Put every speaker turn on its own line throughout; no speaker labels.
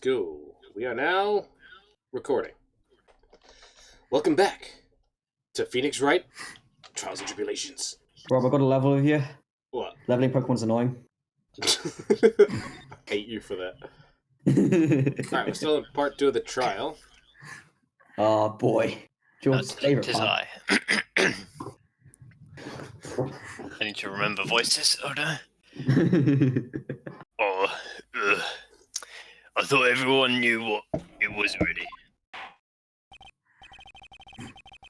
Go. We are now recording. Welcome back to Phoenix Wright, Trials and Tribulations.
Rob, I got a level with you.
What?
Leveling Pokemon's annoying.
I hate you for that. Alright, we're still in part 2 of the trial.
Oh boy. George's favourite
Tis
part.
I. I need to remember voices, oh no. I thought everyone knew what it was already.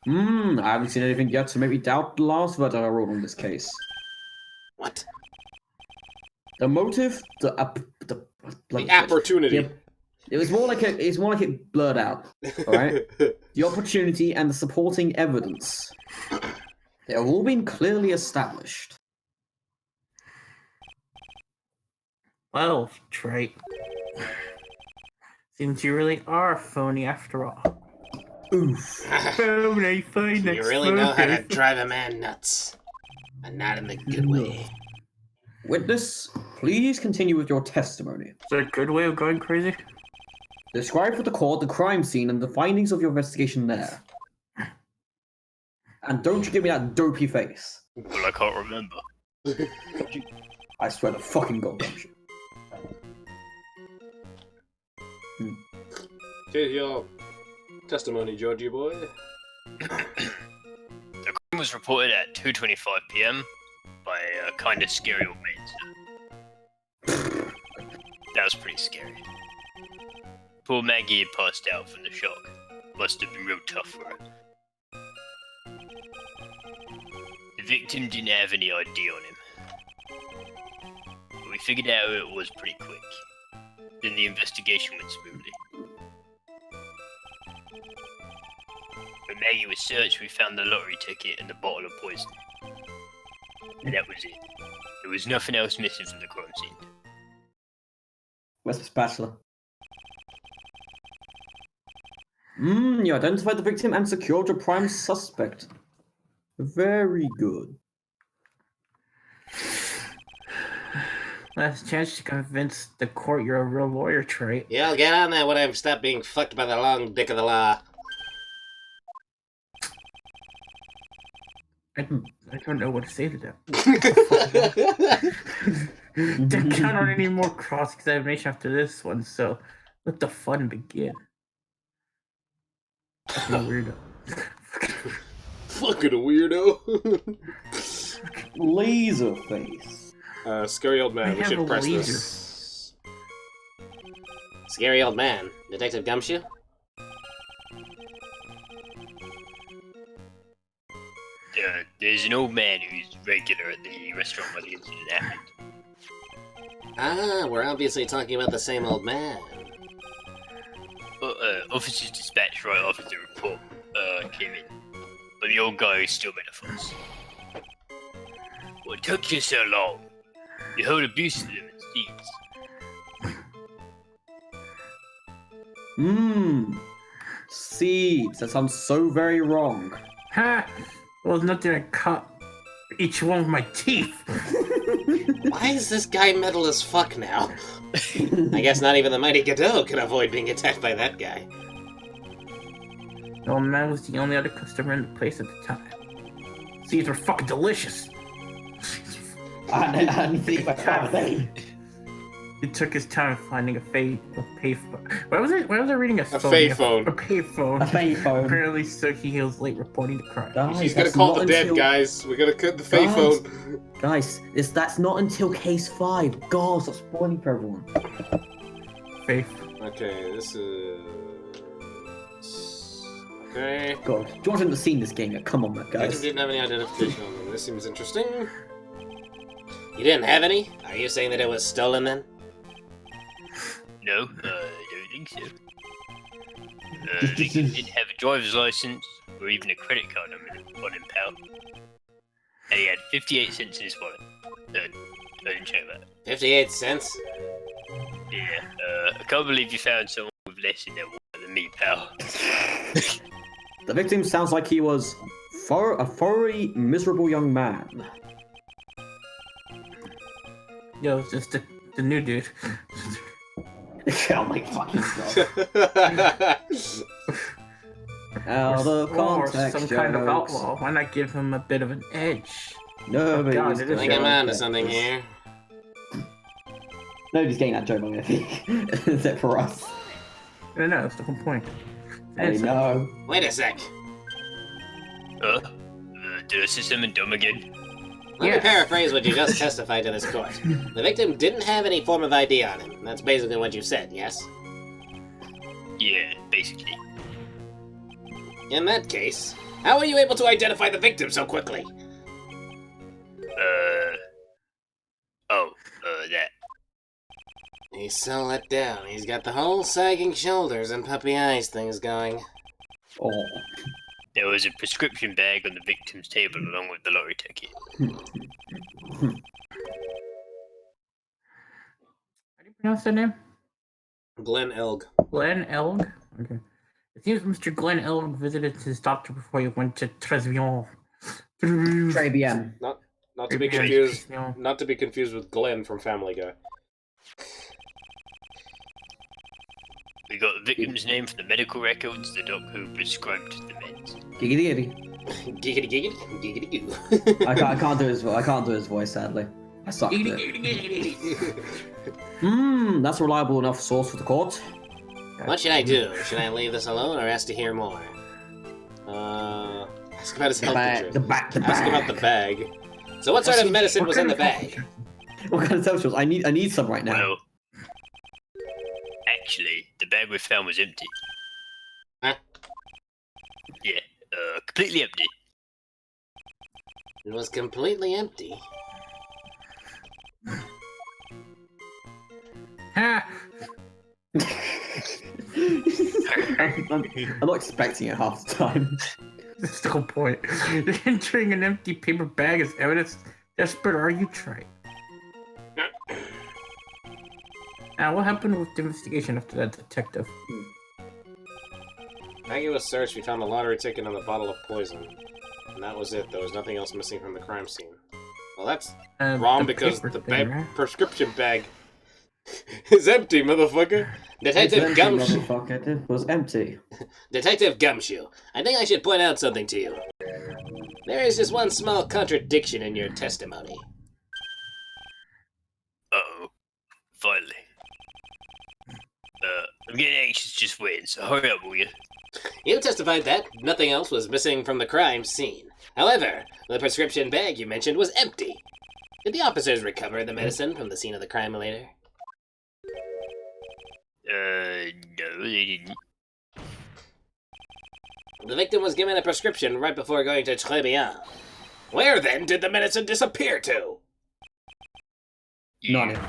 I haven't seen anything yet to make me doubt the last verdict I wrote on this case.
What?
The motive, the
opportunity.
Yeah, it was more like it blurred out. Alright? The opportunity and the supporting evidence. They have all been clearly established.
Well, Trey. Seems you really are a phony after all.
Oof.
Phony, phony,
You really know how to drive a man nuts. And not in the good way.
Witness, please continue with your testimony.
Is there a good way of going crazy?
Describe for the court the crime scene and the findings of your investigation there. And don't you give me that dopey face.
Well, I can't remember.
I swear to fucking God, don't you?
Here's your testimony, Georgie boy.
The crime was reported at 2:25 p.m. by a kind of scary old man. That was pretty scary. Poor Maggie had passed out from the shock. Must have been real tough for her. The victim didn't have any ID on him. But we figured out who it was pretty quick. Then the investigation went smoothly. When Maggie was searched, we found the lottery ticket and the bottle of poison. And that was it. There was nothing else missing from the crime scene.
Where's the spatula? You identified the victim and secured your prime suspect. Very good.
Last chance to convince the court you're a real lawyer, Trey.
Yeah, I'll get on that when I've stopped being fucked by the long dick of the law.
I don't know what to say to that. Don't count on any more cross-examination after this one, so let the fun begin. Fucking weirdo.
Fucking weirdo.
Laser face.
Scary old man.
I
We
have
should
a
press
laser.
this. Scary old man. Detective Gumshoe?
There's an old man who's regular at the restaurant where the incident happened.
Ah, we're obviously talking about the same old man.
Officers dispatched right after the report came in, but the old guy still made a fuss. What took you so long? You hold abuse to them and seeds.
Seeds. That sounds so very wrong.
Ha! Well, nothing to cut each one with my teeth.
Why is this guy metal as fuck now? I guess not even the mighty Godot can avoid being attacked by that guy.
The old man was the only other customer in the place at the time. Seeds were fucking delicious.
I didn't think about that.
He took his time finding a payphone. Why was I reading a phone?
payphone.
A payphone.
A payphone.
Apparently, so he was late reporting the crime.
Guys,
He's gonna
that's
call
not
the dead,
until-
guys. We're gonna cut the payphone.
Guys, that's not until case 5. God, stop spoiling for everyone.
Faith.
Okay, this is... Okay.
God, George hasn't seen this game yet. Come on,
Victim
guys.
didn't have any identification on them. This seems interesting. You didn't have any? Are you saying that it was stolen then?
No, I don't think so. The victim didn't have a driver's license or even a credit card on him, pal. And he had 58 cents in his wallet. I didn't check that.
58 cents?
Yeah, I can't believe you found someone with less in their wallet than me, pal.
The victim sounds like he was a furry, miserable young man.
Yo, it's just the new dude.
Oh my fucking god. Out of
Or
context
some kind of
jokes.
outlaw. Why not give him a bit of an edge?
Nobody's
God, it is
I think I'm onto something here.
Nobody's getting that joke, I think. Except for us.
No, that's the whole point.
Hey, no.
Wait a sec.
Did I say something dumb again?
Let me paraphrase what you just testified to this court. The victim didn't have any form of ID on him. That's basically what you said, yes?
Yeah, basically.
In that case, how were you able to identify the victim so quickly?
That.
He's so let down. He's got the whole sagging shoulders and puppy eyes things going.
Oh.
There was a prescription bag on the victim's table along with the lottery ticket.
How do you pronounce that name?
Glenn Elg.
Glenn Elg? Okay. It seems Mr. Glenn Elg visited his doctor before he went to Trevion.
Très bien.
Not to be confused. Not to be confused with Glenn from Family Guy.
We got the victim's name from the medical records, the doc who prescribed the meds.
Giggity
Giggity giggity, giggity goo.
I can't do his voice, sadly. I suck at it. That's a reliable enough source for the court.
What should I do? Should I leave this alone or ask to hear more? Ask about his health insurance. Ask about the bag. So what sort of medicine was in the bag?
What kind of socials? I need some right now.
Well, actually, the bag we found was empty.
Huh?
Yeah, completely empty.
It was completely empty.
Ha!
I'm not expecting it half the time.
That's the whole point. Entering an empty paper bag is evidence. Desperate are you, Trey? Now, what happened with the investigation after that detective?
Maggie was searched. We found a lottery ticket and a bottle of poison. And that was it. There was nothing else missing from the crime scene. Well, that's wrong because the prescription bag is empty, motherfucker. Detective Gumshoe.
It was empty.
Detective Gumshoe, I think I should point out something to you. There is just one small contradiction in your testimony.
Uh-oh. Finally. I'm getting anxious just waiting, so hurry up, will you?
You testified that nothing else was missing from the crime scene. However, the prescription bag you mentioned was empty. Did the officers recover the medicine from the scene of the crime later?
No, they didn't.
The victim was given a prescription right before going to Très bien. Where then did the medicine disappear to?
None.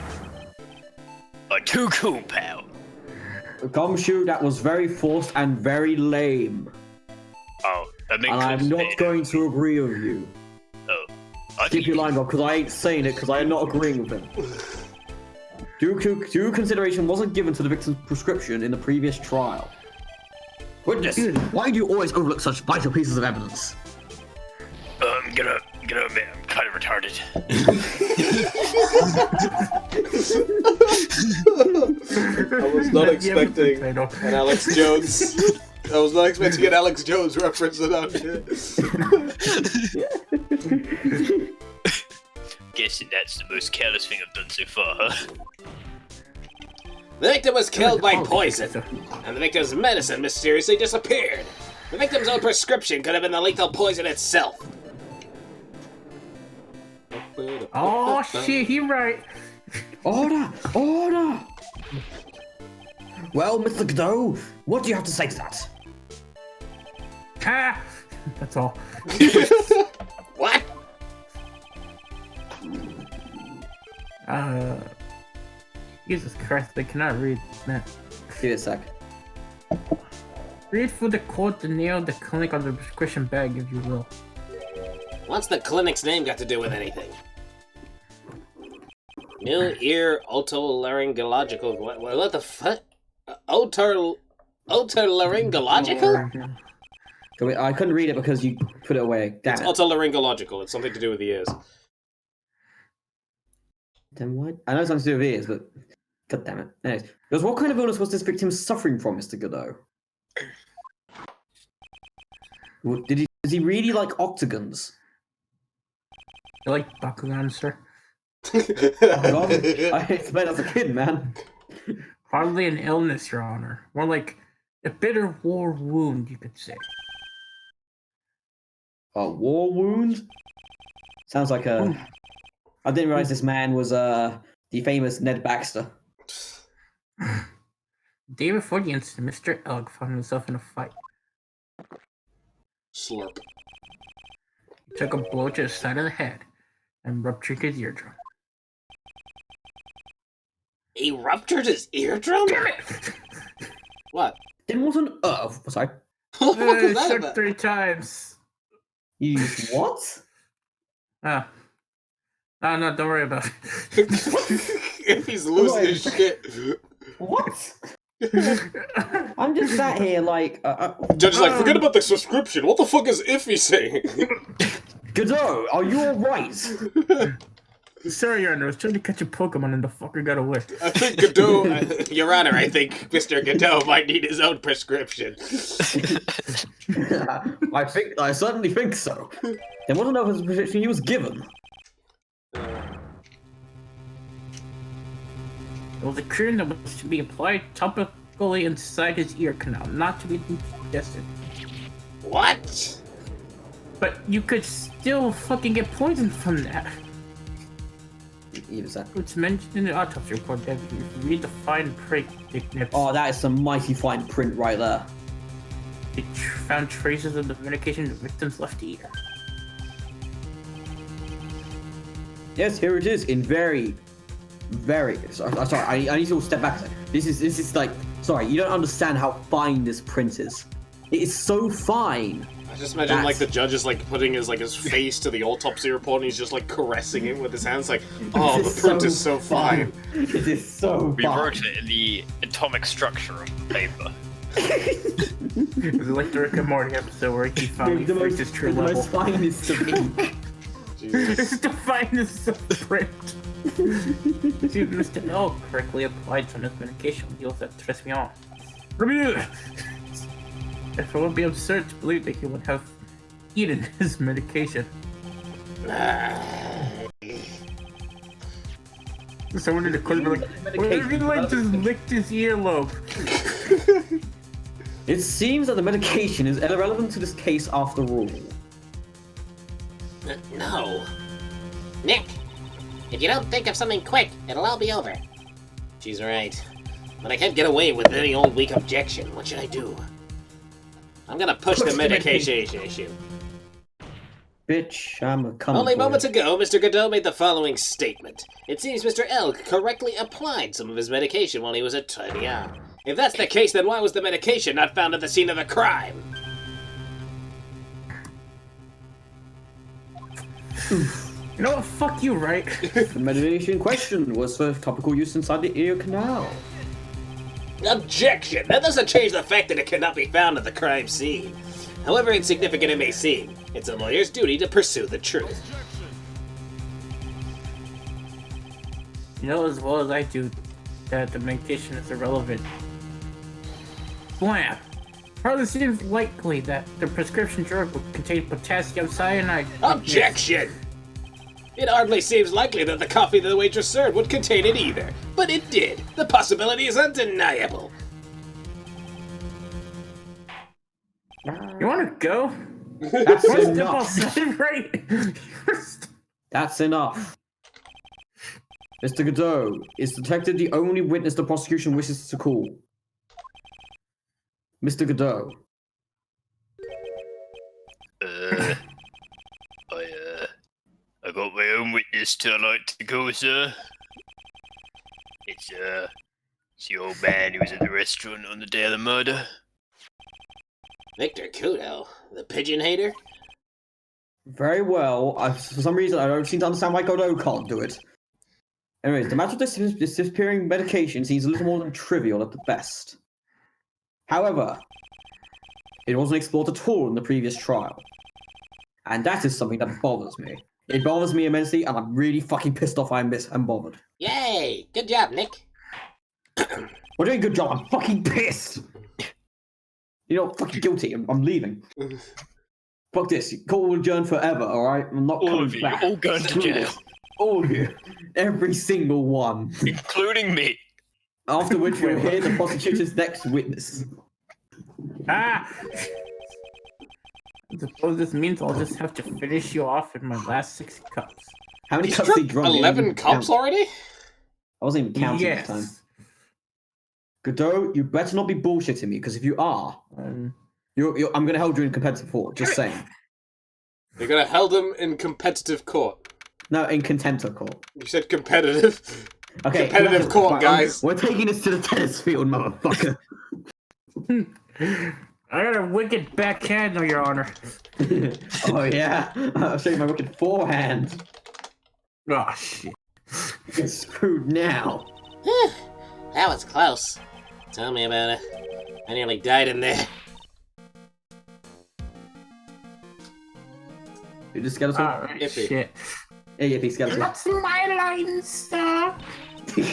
Too cool, pal.
Gumshoe, that was very forced and very lame.
Oh, that makes
and
sense.
I'm not going to agree with you.
Oh. I
Keep your line up, because I ain't saying it, because I am not agreeing with him. Due consideration wasn't given to the victim's prescription in the previous trial. Witness, why do you always overlook such vital pieces of evidence?
Get up, man. I'm kind of retarded.
I was not expecting an Alex Jones. I was not expecting an Alex Jones reference around here.
Guessing that's the most careless thing I've done so far, huh?
The victim was killed by poison, and the victim's medicine mysteriously disappeared. The victim's own prescription could have been the lethal poison itself.
Oh shit, he right.
Order! Order! Well, Mr. Godot, what do you have to say to that?
Ha! That's all.
What?
Jesus Christ, I cannot read that.
Give it a sec.
Read for the court the name of the clinic on the prescription bag, if you will.
What's the clinic's name got to do with anything? New ear otolaryngological. What the fuck? Otolaryngological?
I couldn't read it because you put it away. Damn
It's
it.
otolaryngological. It's something to do with the ears.
Then what? I know it's something to do with ears, but God damn it. Anyways, because what kind of illness was this victim suffering from, Mr. Godot? Does he really like octagons?
You like Bakugan, sir?
I explained as a kid, man.
Hardly an illness, Your Honor. More like a bitter war wound, you could say.
A war wound? Sounds like a... I didn't realize this man was the famous Ned Baxter.
Day before the incident, Mr. Elk found himself in a fight.
Slurp.
He took a blow to the side of the head and ruptured his eardrum.
He ruptured his eardrum?
Damn it!
What?
It wasn't... sorry.
What the fuck is that
Shook
about?
3 times.
You... what?
Ah. No, don't worry about it.
If he's losing his shit.
What? I'm just sat here like...
Judge is like, forget about the subscription. What the fuck is Iffy saying?
Godot, are you alright?
Sorry, Your Honor, I was trying to catch a Pokemon and the fucker got away.
I think Godot, Your Honor, I think Mr. Godot might need his own prescription.
I certainly think so. There wasn't no prescription he was given.
It was a cream that was to be applied topically inside his ear canal, not to be digested.
What?
But you could still fucking get poisoned from that.
Even that.
It's mentioned in the autopsy report that if you read the fine print, it
Oh, that is some mighty fine print right there.
found traces of the medication in the victim's left ear.
Yes, here it is in very... Sorry, I need to step back a second. This is like... Sorry, you don't understand how fine this print is. It is so fine.
I just imagine like the judge is like putting his face to the autopsy report and he's just like caressing it with his hands like, oh, the print is so fine.
It is so
We
fine.
wrote it in the atomic structure of paper.
It's like the Rick and Morty episode where he finally
The
freaked his true
the
level.
most finest of ink.
Jesus.
It's the finest of print. See, Mr. L correctly applied some of his medication when he was at Trespion. It would be absurd to believe that he would have eaten his medication. Someone in the corner would be like, just licked his earlobe.
It seems that the medication is irrelevant to this case after all.
No. Nick, if you don't think of something quick, it'll all be over.
She's right. But I can't get away with any old weak objection. What should I do? I'm gonna push the medication issue.
Bitch, I'm a coming
Only
for
moments
you.
ago, Mr. Godot made the following statement. It seems Mr. Elk correctly applied some of his medication while he was at Trials. If that's the case, then why was the medication not found at the scene of the crime?
You know what? Fuck you, right?
The medication in question was for topical use inside the ear canal.
Objection! That doesn't change the fact that it cannot be found at the crime scene. However insignificant it may seem, it's a lawyer's duty to pursue the truth.
You know as well as I do that the medication is irrelevant. Blam! Hardly seems likely that the prescription drug would contain potassium cyanide.
Objection! It hardly seems likely that the coffee that the waitress served would contain it either. But it did. The possibility is undeniable.
You wanna go?
That's
Step
enough.
outside, right?
That's enough. Mr. Godot, is detective the only witness the prosecution wishes to call? Mr. Godot.
I got my own witness to like to go, sir. It's the old man who was at the restaurant on the day of the murder.
Victor Kudo, the pigeon hater?
Very well. For some reason, I don't seem to understand why Godot can't do it. Anyways, the matter of disappearing medication seems a little more than trivial at the best. However, it wasn't explored at all in the previous trial. And that is something that bothers me. It bothers me immensely, and I'm really fucking pissed off I'm bothered.
Yay! Good job, Nick.
We're doing a good job. I'm fucking pissed. You're not fucking guilty. I'm leaving. Fuck this. Court will adjourn forever, alright? I'm not
All
coming
of you,
back.
all going to
Screw
jail.
this. All of you. Every single one.
Including me.
After which we'll hear the prosecutor's next witness.
Ah! I suppose this means I'll just have to finish you off in my last 6 cups.
How many
He's
cups did he
drunk
drunk?
11 cups already?
I wasn't even counting
Yes.
this time. Godot, you better not be bullshitting me, because if you are, I'm going to hold you in competitive court. Just saying.
You're gonna held him in competitive court.
No, in contempt of court.
You said competitive.
Okay.
Competitive court,
right,
guys.
We're taking this to the tennis field, motherfucker.
I got a wicked backhand, no, Your Honor.
Oh, yeah. I'll show you my wicked forehand.
Oh, shit.
You're screwed now.
That was close.
Tell me about it. I nearly died in there.
You just skeleton?
Alright,
Iffy.
shit.
Hey, yippee, skeleton.
That's my line, sir.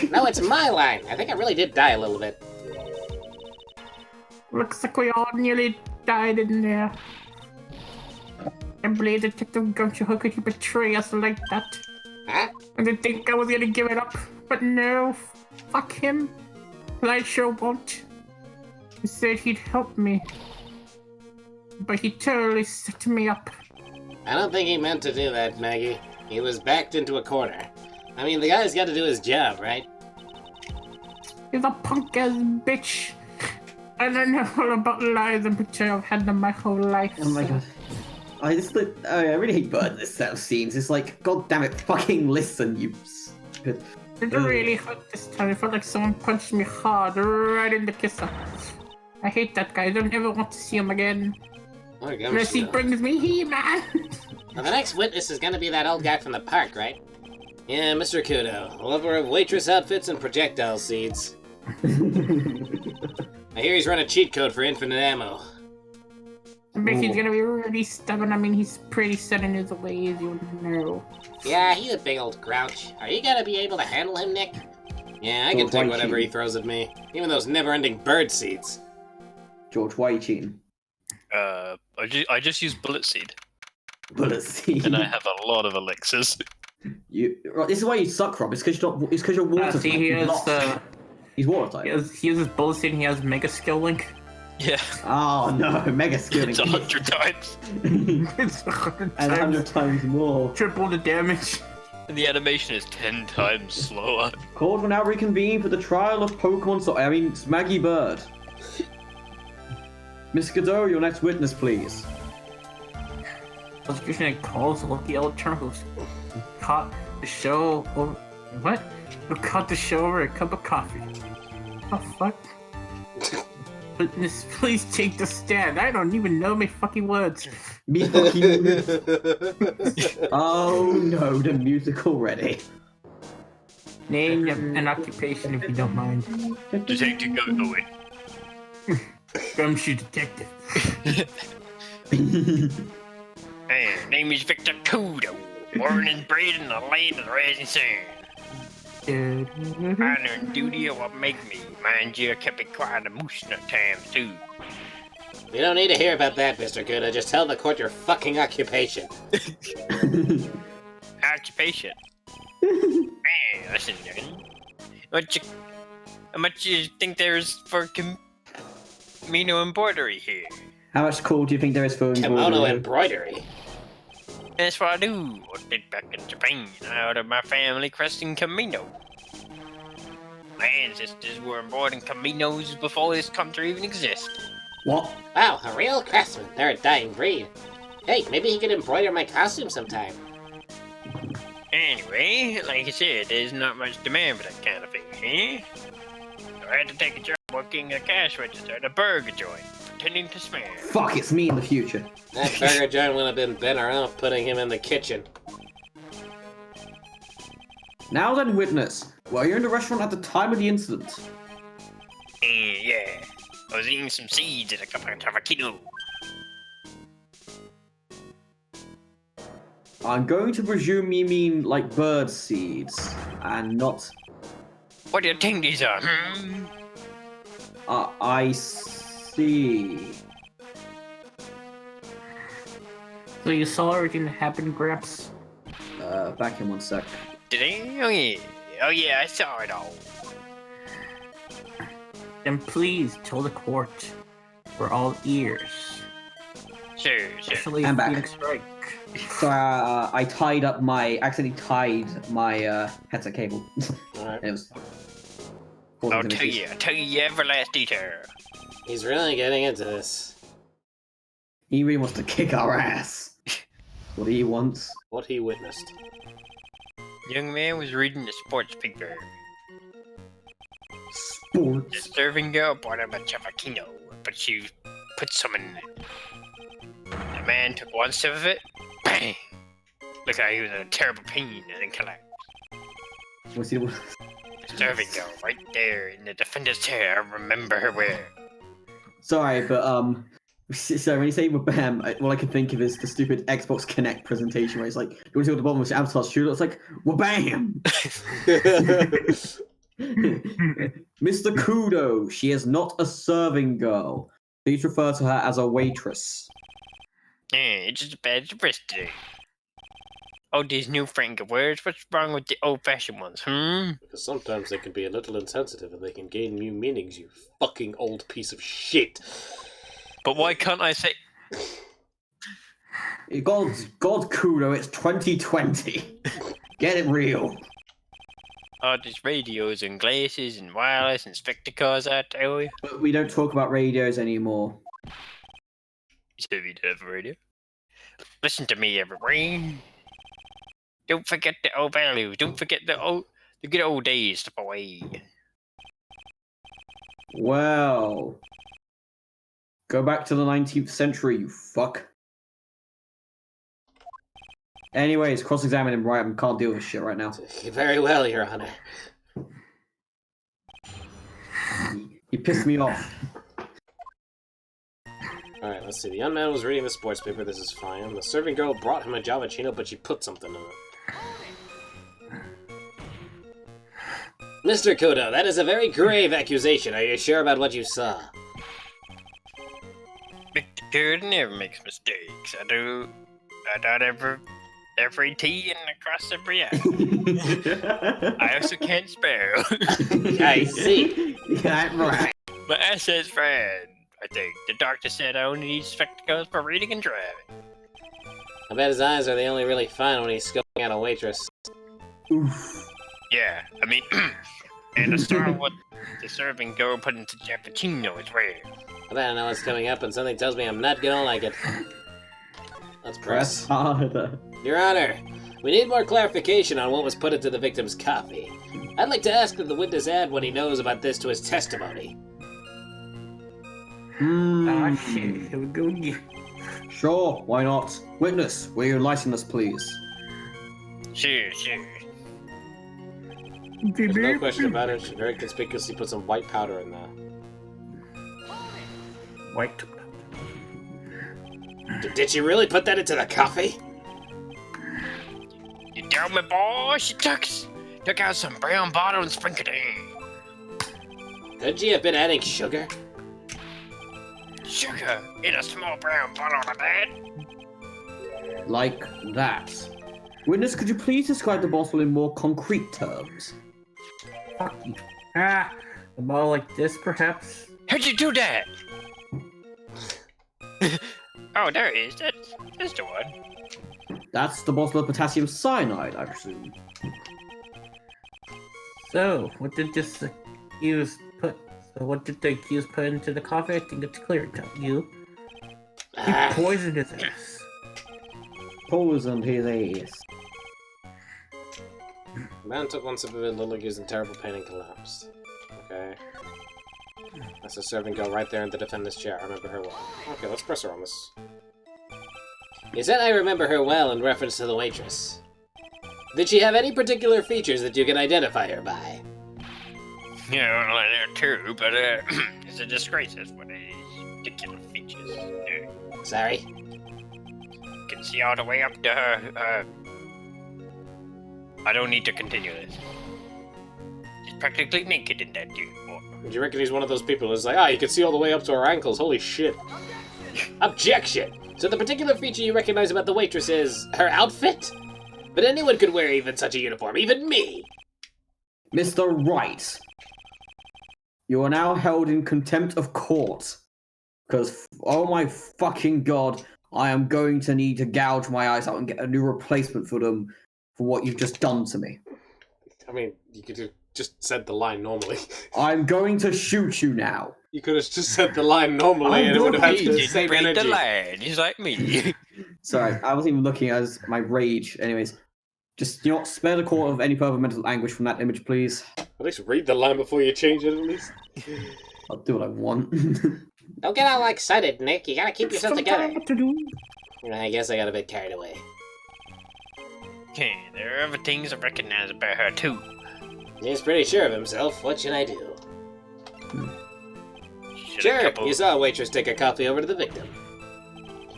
No, it's my line. I think I really did die a little bit.
Looks like we all nearly died in there. I believe Detective Gumshoe, how could you betray us like that?
Huh?
I didn't think I was gonna give it up, but no, fuck him. I sure won't. He said he'd help me, but he totally set me up.
I don't think he meant to do that, Maggie. He was backed into a corner. I mean, the guy's got to do his job, right?
He's a punk ass bitch. And I know all about lies and betrayal. I've had them my whole life.
Oh my god. I really hate burning this set of scenes. It's like, god damn it, fucking listen, you stupid.
It really hurt this time. It felt like someone punched me hard right in the kisser. I hate that guy. I don't ever want to see him again. Unless he brings me here, man.
Well, the next witness is gonna be that old guy from the park, right?
Yeah, Mr. Kudo, lover of waitress outfits and projectile seeds. I hear he's run a cheat code for infinite ammo.
I bet he's gonna be really stubborn. I mean, he's pretty set in his ways, you know.
Yeah, he's a big old grouch. Are you gonna be able to handle him, Nick?
Yeah, I can take whatever he throws at me. Even those never-ending bird seeds.
George, why are you cheating?
I just use bullet seed,
Bullet seed.
and I have a lot of elixirs.
Right, this is why you suck, Rob. It's because you're water
See,
type.
he
You're
has,
not. He's water type.
he has his bullet seed and he has mega skill link.
Yeah,
Oh no, mega skilling.
it's 100 times.
It's 100
And 100 times more.
Triple the damage.
And the animation is 10 times slower.
Court will now reconvene for the trial of Pokemon. It's Maggie Bird. Miss Godot, your next witness, please.
Prosecution calls the lucky old term who's caught the show over what? Who caught the show over a cup of coffee? Oh fuck. Witness, please take the stand. I don't even know my fucking words.
Me fucking. Oh no, the musical ready.
Name an occupation if you don't mind.
Detective go away.
Gumshoe detective.
Hey, name is Victor Kudo. Born and bred in the land of the rising sun. Honor and duty are what make me. Mind you, I kept it quiet a moose nut times too.
We don't need to hear about that, Mr. Kudo. Just tell the court your fucking occupation.
Occupation. Hey, listen, then. How much you think there's for Camino embroidery here?
How much call do you think there is for
Kimono embroidery.
That's what I do. I did back in Japan, out of my family cresting Camino. My ancestors were embroidering Caminos before this country even existed.
What?
Wow, a real craftsman. They're a dying breed. Hey, maybe he could embroider my costume sometime.
Anyway, like I said, there's not much demand for that kind of thing, eh? So I had to take a job working a cash register at a burger joint, pretending to smile.
Fuck, it's me in the future.
That burger joint would have been better off putting him in the kitchen.
Now then, witness. Were you in the restaurant at the time of the incident?
Yeah. I was eating some seeds at a cup of avocado.
I'm going to presume you mean like bird seeds, and not
What do you think these are?
I see.
So you saw everything that happened, Gramps?
Back in 1 sec.
Did he? Oh yeah, I saw it all.
Then please tell the court. We're all ears.
Sure.
Especially
I'm back.
Phoenix Strike.
So I accidentally tied my headset cable.
Alright.
It was.
I'll tell you everlasting terror.
He's really getting into this.
He really wants to kick our ass. What he wants.
What he witnessed.
Young man was reading the sports paper. The
Sports.
serving girl bought him a cavaquino, but she put some in it. The man took one sip of it, bang! Looked like he was in a terrible pain and then collapsed.
What's he?
The serving girl right there in the defender's chair, I remember her well.
Sorry, but so when you say bam, all I can think of is the stupid Xbox Connect presentation where it's like, you want to see what the bottom of the avatar shooter? It's like, bam! Mr. Kudo, she is not a serving girl. Please refer to her as a waitress.
It's just a bad dress today. Oh, these new Frank words, what's wrong with the old-fashioned ones,
Because sometimes they can be a little insensitive and they can gain new meanings, you fucking old piece of shit.
But why can't I say...
God, Kudo, it's 2020. Get it real.
Oh, there's radios and glasses and wireless and spectacles out there.
But we don't talk about radios anymore.
So you have a radio? Listen to me, everyone. Don't forget the old values. Don't forget the good old days, boy.
Well, go back to the 19th century, you fuck. Anyways, cross-examine him, right? I can't deal with this shit right now.
Very well, Your Honor.
He pissed me off.
Alright, let's see. The young man was reading the sports paper. This is fine. The serving girl brought him a Javachino, but she put something in it. Mr. Kudo, that is a very grave accusation. Are you sure about what you saw?
Mr. Good never makes mistakes. I don't every T and across every I. I also can't spell.
I see.
Yeah, right.
My assets friend. I think the doctor said I only need spectacles for reading and driving.
I bet his eyes are the only really fine when he's scoping out a waitress.
Oof.
Yeah, I mean, and I saw what the serving girl put into Jappuccino is rare.
I bet I know what's coming up, and something tells me I'm not gonna like it. Let's press.
Harder.
Your Honor, we need more clarification on what was put into the victim's coffee. I'd like to ask that the witness add what he knows about this to his testimony.
Ah, shit. Here we go again.
Sure, why not? Witness, will you enlighten us, please?
Sure.
There's no question about it. She very conspicuously put some white powder in there.
White.
Did she really put that into the coffee?
You tell me, boy, she took out some brown bottle and sprinkled it in.
Could she have been adding sugar?
Sugar in a small brown bottle of that?
Like that. Witness, could you please describe the bottle in more concrete terms?
Fuck you. Ah, a bottle like this, perhaps?
How'd you do that? Oh, there it is. That's the one.
That's the bottle of potassium cyanide, I presume.
So, what did this accused put? So, what did the accused put into the coffee? I think it's clear, don't you? He poisoned his ass.
Poisoned his ass.
The man took one sip of it, Lily was in terrible pain and collapsed. Okay. That's the serving girl right there in the defendant's chair. I remember her well. Okay, let's press her on this. You said I remember her well in reference to the waitress. Did she have any particular features that you can identify her by?
Yeah, I don't like that too, but it's a disgrace. That's what it is. Ridiculous features.
Sorry?
You can see all the way up to her. I don't need to continue this. practically naked in that uniform.
Do you reckon he's one of those people who's like, you can see all the way up to her ankles, holy shit. Objection! So the particular feature you recognize about the waitress is her outfit? But anyone could wear even such a uniform, even me!
Mr. Wright, you are now held in contempt of court. Because, oh my fucking god, I am going to need to gouge my eyes out and get a new replacement for them for what you've just done to me.
I mean, you could have just said the line normally.
I'm going to shoot you now.
You could have just said the line normally and it would have had the same energy.
The line. He's like me.
Sorry, I wasn't even looking at my rage. Anyways, just, spare the court of any further mental anguish from that image, please.
At least read the line before you change it, at least.
I'll do what I want.
Don't get all excited, Nick. You gotta keep yourself together.
What to do?
I guess I got a bit carried away.
Okay, there are other things I recognize about her too.
He's pretty sure of himself. What should I do?
Should a
Sure,
couple-
you saw a waitress take a coffee over to the victim.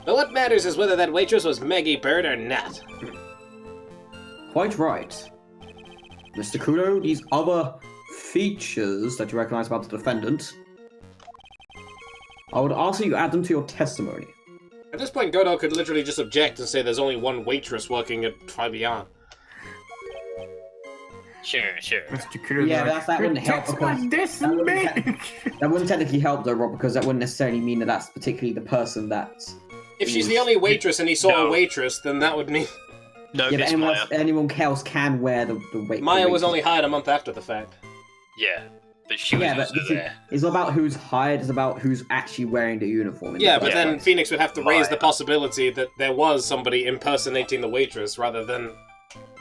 But what matters is whether that waitress was Maggie Bird or not.
Quite right. Mr. Kudo, these other features that you recognize about the defendant, I would ask that you add them to your testimony.
At this point, Godot could literally just object and say there's only one waitress working at Tribion.
Sure.
Mr. Kudo,
Yeah, that wouldn't help
text
because
my this
that wouldn't
bitch.
That wouldn't technically help though, Rob, because that wouldn't necessarily mean that that's particularly the person that...
If she's the only waitress and he saw
No.
a waitress, then that would mean...
No,
Yeah, but
it's Maya.
anyone else can wear the wait.
Maya was only hired a month after the fact.
Yeah, but she was
Yeah, but
also
this is-
there.
it's not about who's hired, it's about who's actually wearing the uniform. in
Yeah,
the
but
first
then
place.
Phoenix would have to raise
Maya.
the possibility that there was somebody impersonating the waitress rather than...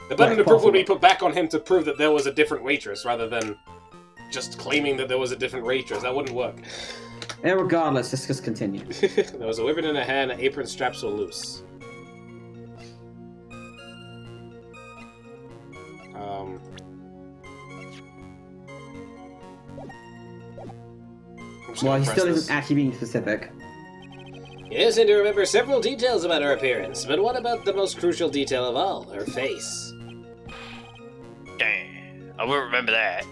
The burden
Right,
of proof would be
possible.
put back on him to prove that there was a different waitress rather than just claiming that there was a different waitress. That wouldn't work.
Yeah, regardless, let's just continue.
There was a ribbon in her hand, and apron straps were loose. I'm just
Well,
gonna
he
press
still
this.
isn't actually being specific.
You seem to remember several details about her appearance, but what about the most crucial detail of all, her face?
Damn, I won't remember that.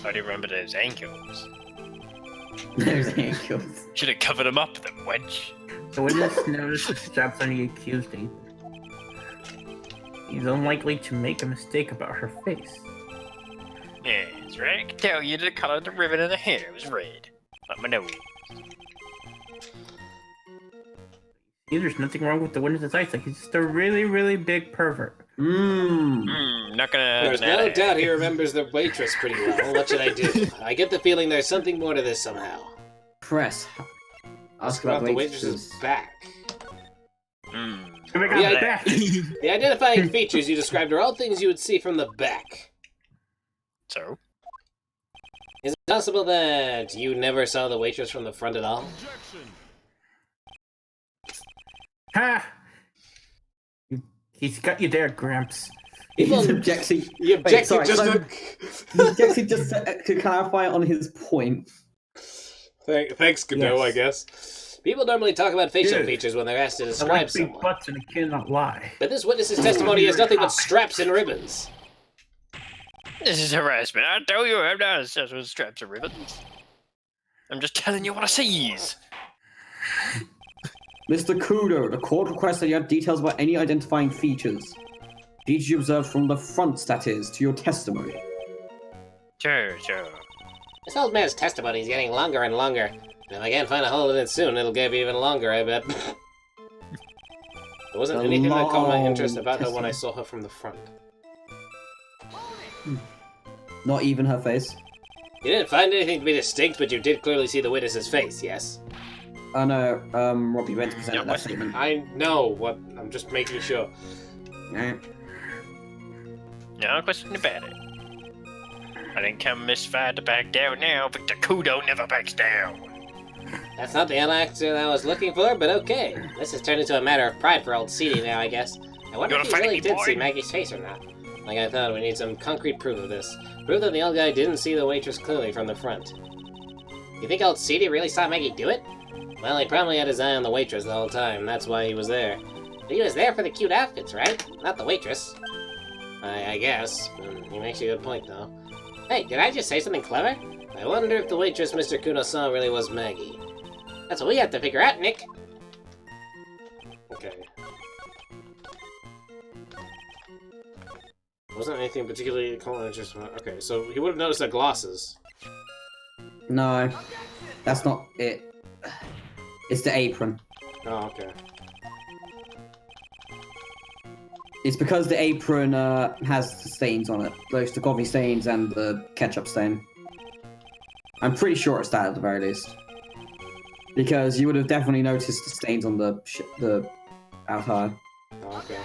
I do remember those ankles.
There's ankles.
Should have covered them up, the wench.
The witness noticed the straps on the accused apron. He's unlikely to make a mistake about her face.
Yeah, that's right. I can tell you the color of the ribbon of the hair was red. Like my nose.
See, there's nothing wrong with the witness's eyesight. He's just a really, really big pervert.
Not gonna...
There's no doubt he remembers the waitress pretty well. What should I do? I get the feeling there's something more to this somehow.
Press.
Ask about the waitress's back.
Here we go,
Yeah,
back.
The identifying features you described are all things you would see from the back.
So?
Is it possible that you never saw the waitress from the front at all?
Ha! He's got you there, Gramps.
He's objecting.
He objected
sorry,
just
so-
to...
He's objecting just to clarify on his point.
Thanks, Godot,
Yes.
I guess.
People normally talk about facial
Dude,
features when they're asked to
I
describe
like big
someone.
butts and I cannot lie.
But this witness's testimony is nothing but straps and ribbons.
This is harassment. I tell you, I'm not obsessed with straps and ribbons. I'm just telling you what I sees.
Mr. Kudo, the court requests that you add details about any identifying features. Features you observed from the front, that is, to your testimony.
Sure.
This old man's testimony is getting longer and longer. And if I can't find a hole in it soon, it'll get even longer, I bet. There wasn't anything that caught my interest about her when I saw her from the front.
Not even her face.
You didn't find anything to be distinct, but you did clearly see the witness's face, yes?
Oh no, Robbie went to present
Yeah,
that
what?
statement.
I know what... I'm just making sure.
No question about it. I didn't come this far to back down now, but the Kudo never backs down.
That's not the answer that I was looking for, but okay. This has turned into a matter of pride for old CD now, I guess. I wonder
You
if he
wanna fight
really
me,
did
boy?
see Maggie's face or not. Like I thought, we need some concrete proof of this. Proof that the old guy didn't see the waitress clearly from the front. You think old CD really saw Maggie do it? Well, he probably had his eye on the waitress the whole time, that's why he was there. But he was there for the cute outfits, right? Not the waitress. I guess. He makes a good point, though. Hey, did I just say something clever? I wonder if the waitress Mr. Kuno saw really was Maggie. That's what we have to figure out, Nick.
Okay. Wasn't anything particularly interesting. Okay, so he would have noticed the glosses.
No, that's not it. It's the apron.
Oh, okay.
It's because the apron has the stains on it. Those the coffee stains and the ketchup stain. I'm pretty sure it's that at the very least. Because you would have definitely noticed the stains on the out high.
Oh, okay.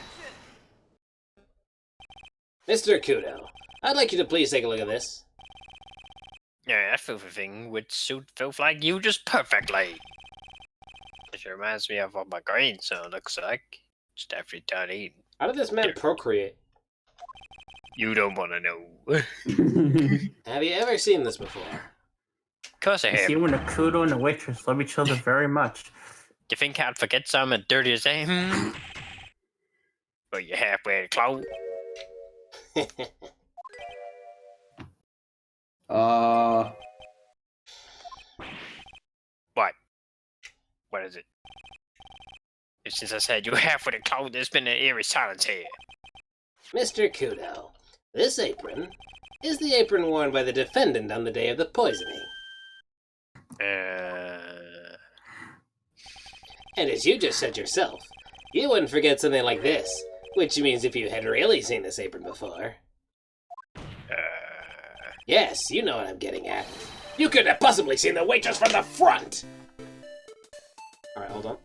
Mr. Kuno, I'd like you to please take a look at this.
Yeah, that filthy thing would suit filth like you just perfectly. It reminds me of what my grandson looks like. Just after he's done eating.
How did this man procreate?
You don't want to know.
Have you ever seen this before?
Of course I have.
You and the Kudo and the waitress love each other very much.
You think I'd forget something as dirty as that? But you're halfway close. What? What is it? Since I said you're halfway close, there's been an eerie silence here.
Mr. Kuno, this apron is the apron worn by the defendant on the day of the poisoning. And as you just said yourself, you wouldn't forget something like this, which means if you had really seen this apron before. Yes, you know what I'm getting at. You couldn't have possibly seen the waitress from the front!
Alright, hold on.